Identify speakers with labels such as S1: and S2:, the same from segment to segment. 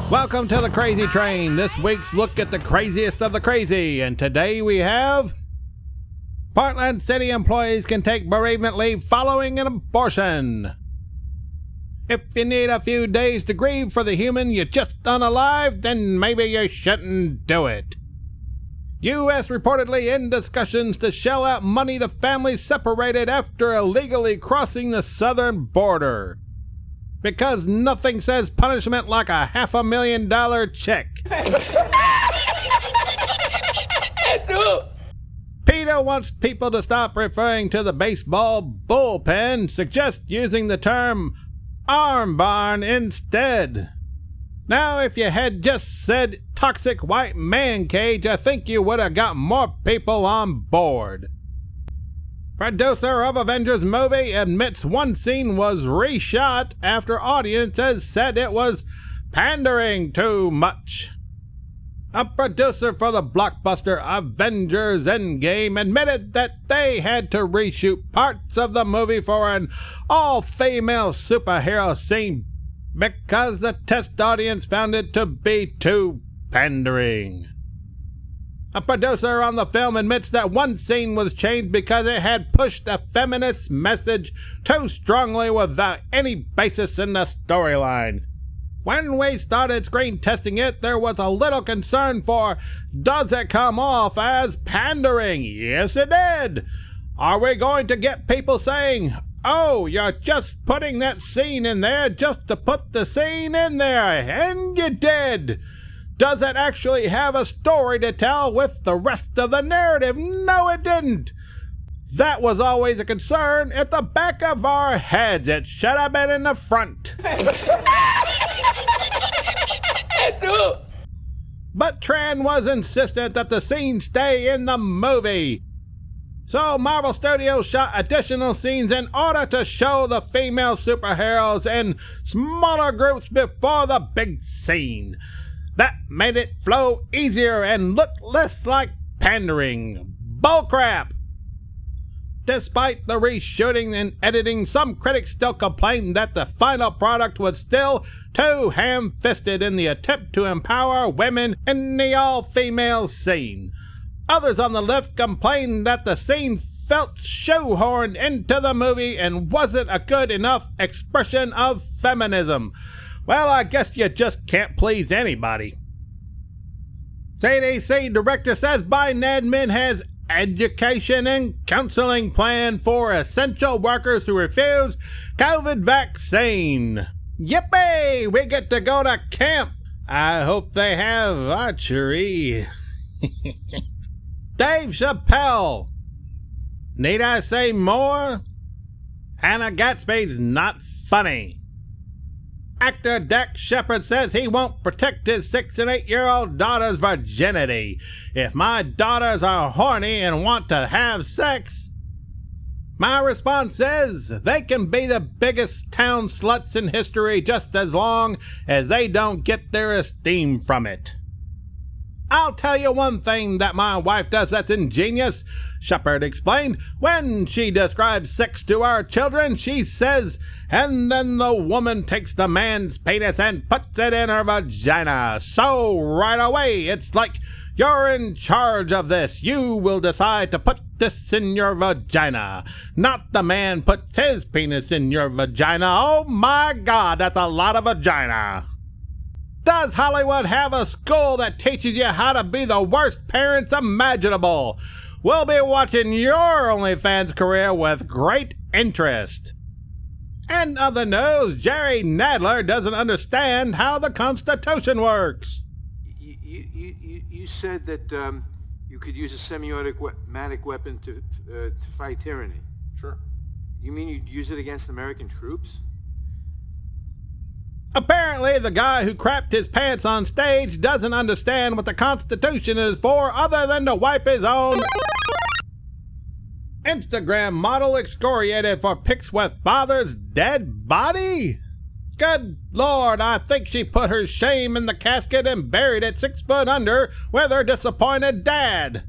S1: Welcome to the Crazy Train, this week's look at the craziest of the crazy, and today we have... Portland City employees can take bereavement leave following an abortion. If you need a few days to grieve for the human you just unalived, then maybe you shouldn't do it. U.S. reportedly in discussions to shell out money to families separated after illegally crossing the southern border. Because nothing says punishment like a $500,000 check. PETA wants people to stop referring to the baseball bullpen, suggest using the term arm barn instead. Now, if you had just said toxic white man cage, I think you would have got more people on board. Producer of Avengers movie admits one scene was reshot after audiences said it was pandering too much. A producer for the blockbuster Avengers Endgame admitted that they had to reshoot parts of the movie for an all-female superhero scene because the test audience found it to be too pandering. A producer on the film admits that one scene was changed because it had pushed a feminist message too strongly without any basis in the storyline. When we started screen testing it, there was a little concern for, does it come off as pandering? Yes, it did. Are we going to get people saying, oh, you're just putting that scene in there just to put the scene in there, and you did? Does it actually have a story to tell with the rest of the narrative? No, it didn't. That was always a concern at the back of our heads. It should have been in the front. But Tran was insistent that the scene stay in the movie. So Marvel Studios shot additional scenes in order to show the female superheroes in smaller groups before the big scene. That made it flow easier and look less like pandering. Bullcrap! Despite the reshooting and editing, some critics still complained that the final product was still too ham-fisted in the attempt to empower women in the all-female scene. Others on the left complained that the scene felt shoehorned into the movie and wasn't a good enough expression of feminism. Well, I guess you just can't please anybody. CDC director says Biden admin has education and counseling plan for essential workers who refuse COVID vaccine. Yippee! We get to go to camp. I hope they have archery. Dave Chappelle. Need I say more? Hannah Gatsby's not funny. Actor Dax Shepard says he won't protect his 6 and 8-year-old daughter's virginity. If my daughters are horny and want to have sex, my response is they can be the biggest town sluts in history just as long as they don't get their esteem from it. I'll tell you one thing that my wife does that's ingenious, Shepard explained. When she describes sex to our children, she says, and then the woman takes the man's penis and puts it in her vagina. So right away, it's like, you're in charge of this. You will decide to put this in your vagina. Not the man puts his penis in your vagina. Oh my God, that's a lot of vagina. Does Hollywood have a school that teaches you how to be the worst parents imaginable? We'll be watching your OnlyFans career with great interest. And other news, Jerry Nadler doesn't understand how the Constitution works.
S2: You said that you could use a semiotic weapon to fight tyranny.
S3: Sure.
S2: You mean you'd use it against American troops?
S1: Apparently, the guy who crapped his pants on stage doesn't understand what the Constitution is for other than to wipe his own. Instagram model excoriated for pics with father's dead body? Good Lord, I think she put her shame in the casket and buried it 6 foot under with her disappointed dad.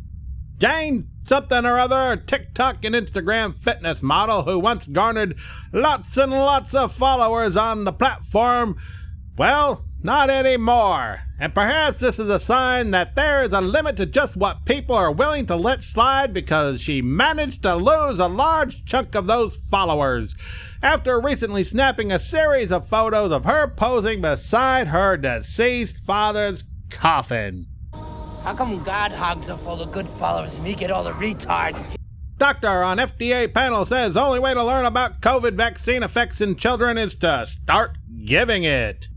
S1: Jane something or other, TikTok and Instagram fitness model who once garnered lots and lots of followers on the platform, well, not anymore. And perhaps this is a sign that there is a limit to just what people are willing to let slide, because she managed to lose a large chunk of those followers after recently snapping a series of photos of her posing beside her deceased father's coffin.
S3: How come God hogs up all the good followers and me get all the retards?
S1: Doctor on FDA panel says only way to learn about COVID vaccine effects in children is to start giving it.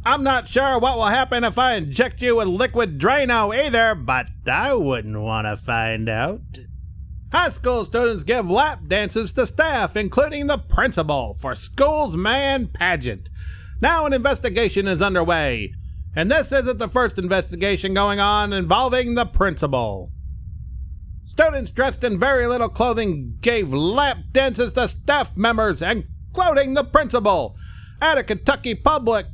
S1: I'm not sure what will happen if I inject you with liquid Drano either, but I wouldn't want to find out. High school students give lap dances to staff, including the principal, for school's man pageant. Now an investigation is underway, and this isn't the first investigation going on involving the principal. Students dressed in very little clothing gave lap dances to staff members, including the principal, at a Kentucky public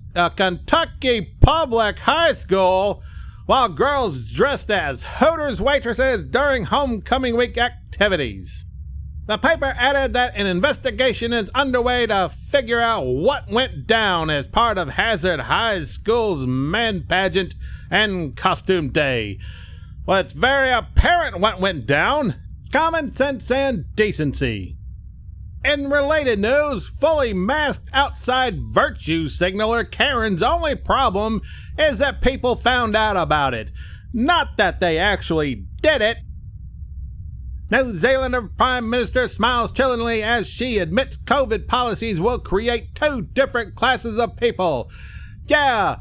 S1: high school, while girls dressed as Hooters waitresses during homecoming week activities. The paper added that an investigation is underway to figure out what went down as part of Hazard High School's man pageant and costume day. Well, it's very apparent what went down: common sense and decency. In related news, fully masked outside virtue signaler Karen's only problem is that people found out about it, not that they actually did it. New Zealand Prime Minister smiles chillingly as she admits COVID policies will create two different classes of people. Yeah,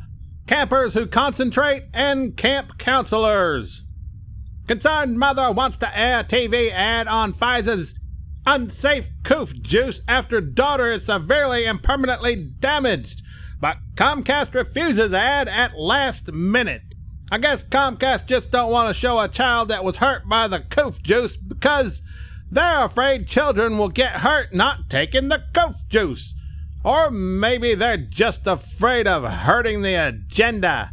S1: campers who concentrate and camp counselors. Concerned mother wants to air TV ad on Pfizer's unsafe coof juice after daughter is severely and permanently damaged, but Comcast refuses ad at last minute. I guess Comcast just don't want to show a child that was hurt by the coof juice because they're afraid children will get hurt not taking the coof juice. Or maybe they're just afraid of hurting the agenda.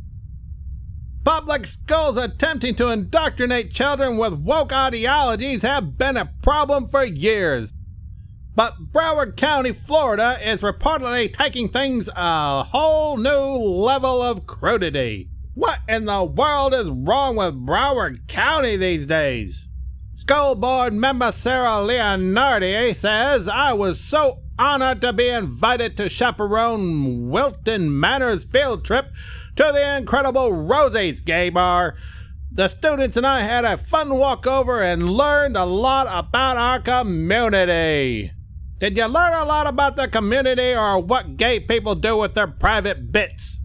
S1: Public schools attempting to indoctrinate children with woke ideologies have been a problem for years. But Broward County, Florida is reportedly taking things a whole new level of crudity. What in the world is wrong with Broward County these days? School board member Sarah Leonardi says, "I was so honored to be invited to chaperone Wilton Manor's field trip to the incredible Rosie's Gay Bar. The students and I had a fun walkover and learned a lot about our community." Did you learn a lot about the community or what gay people do with their private bits?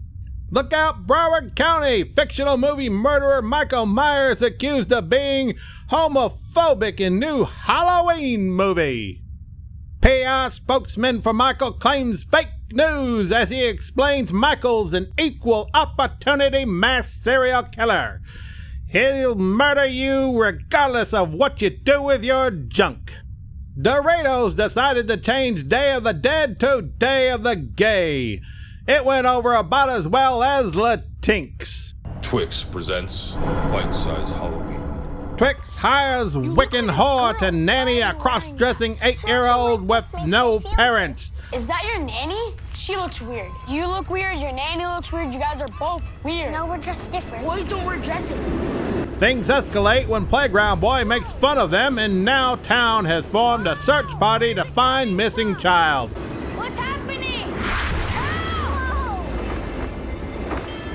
S1: Look out, Broward County! Fictional movie murderer Michael Myers accused of being homophobic in new Halloween movie. PR spokesman for Michael claims fake news as he explains Michael's an equal opportunity mass serial killer. He'll murder you regardless of what you do with your junk. Doritos decided to change Day of the Dead to Day of the Gay. It went over about as well as Latinx.
S4: Twix presents Bite-Size Halloween.
S1: Twix hires Wiccan whore to nanny a cross-dressing 8-year-old with no parents.
S5: Is that your nanny? She looks weird. You look weird, your nanny looks weird, you guys are both weird.
S6: No, we're just different.
S5: Boys don't wear dresses.
S1: Things escalate when Playground Boy makes fun of them, and now town has formed a search party to find missing child.
S5: What's happening?
S6: Help!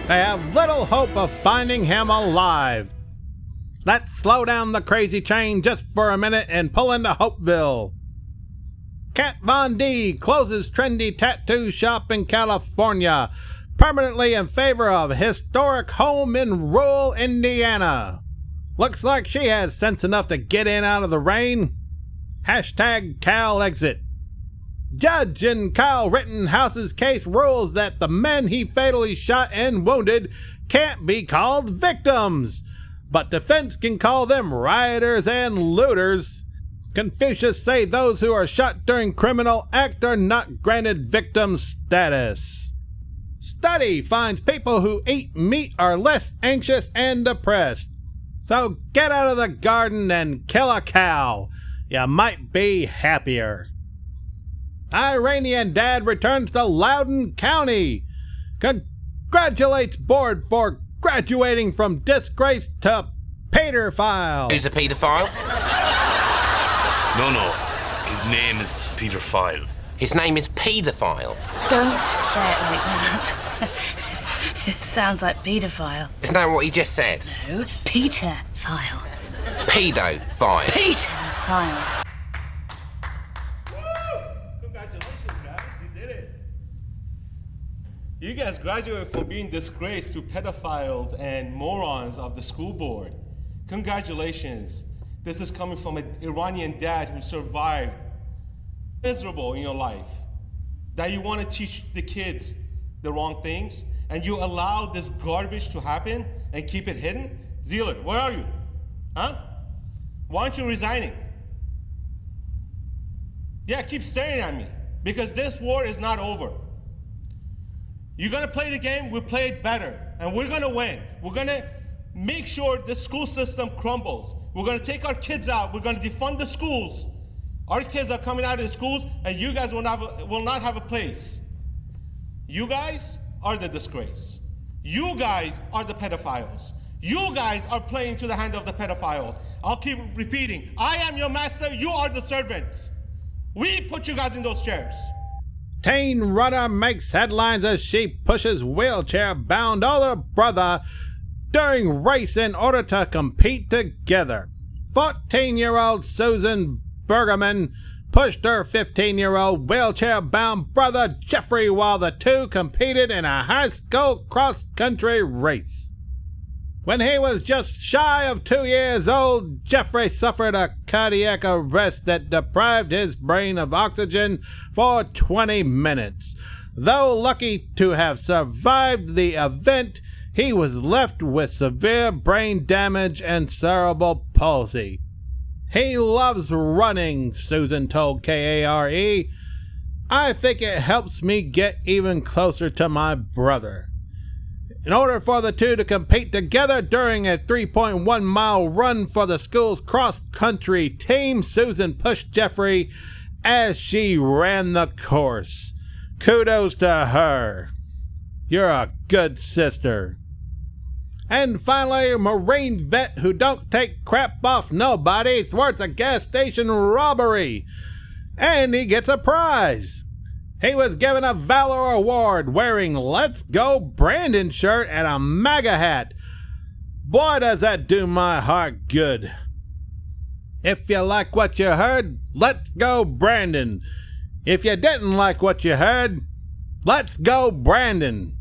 S1: They have little hope of finding him alive. Let's slow down the crazy train just for a minute and pull into Hopeville. Kat Von D closes trendy tattoo shop in California, permanently in favor of historic home in rural Indiana. Looks like she has sense enough to get in out of the rain. Hashtag Cal exit. Judge in Kyle Rittenhouse's case rules that the men he fatally shot and wounded can't be called victims, but defense can call them rioters and looters. Confucius say those who are shot during criminal act are not granted victim status. Study finds people who eat meat are less anxious and depressed. So get out of the garden and kill a cow. You might be happier. Iranian dad returns to Loudoun County. congratulates Board for graduating from disgrace to pedophile.
S7: Who's a paedophile?
S8: No. His name is Peter File.
S7: His name is paedophile.
S9: Don't say it like that. It sounds like paedophile.
S7: Isn't that what he just said?
S9: No, Peter File.
S7: Pedophile.
S9: Peter File.
S10: Congratulations, guys. You did it. You guys graduated from being disgraced to pedophiles and morons of the school board. Congratulations. This is coming from an Iranian dad who survived miserable in your life. That you want to teach the kids the wrong things, and you allow this garbage to happen and keep it hidden? Zealot, where are you? Huh? Why aren't you resigning? Yeah, keep staring at me, because this war is not over. You're gonna play the game, we'll play it better, and we're gonna win. We're gonna make sure the school system crumbles. We're gonna take our kids out, we're gonna defund the schools. Our kids are coming out of the schools, and you guys will not have a place. You guys are the disgrace. You guys are the pedophiles. You guys are playing to the hand of the pedophiles. I'll keep repeating, I am your master, you are the servants. We put you guys in those chairs.
S1: Teen runner makes headlines as she pushes wheelchair-bound older brother during race in order to compete together. 14-year-old Susan Bergerman pushed her 15-year-old wheelchair-bound brother Jeffrey while the two competed in a high school cross-country race. When he was just shy of 2 years old, Jeffrey suffered a cardiac arrest that deprived his brain of oxygen for 20 minutes. Though lucky to have survived the event, he was left with severe brain damage and cerebral palsy. He loves running, Susan told KARE. I think it helps me get even closer to my brother. In order for the two to compete together during a 3.1-mile run for the school's cross-country team, Susan pushed Jeffrey as she ran the course. Kudos to her. You're a good sister. And finally, a Marine vet who don't take crap off nobody thwarts a gas station robbery. And he gets a prize. He was given a Valor Award wearing Let's Go Brandon shirt and a MAGA hat. Boy, does that do my heart good. If you like what you heard, let's go Brandon. If you didn't like what you heard, let's go Brandon.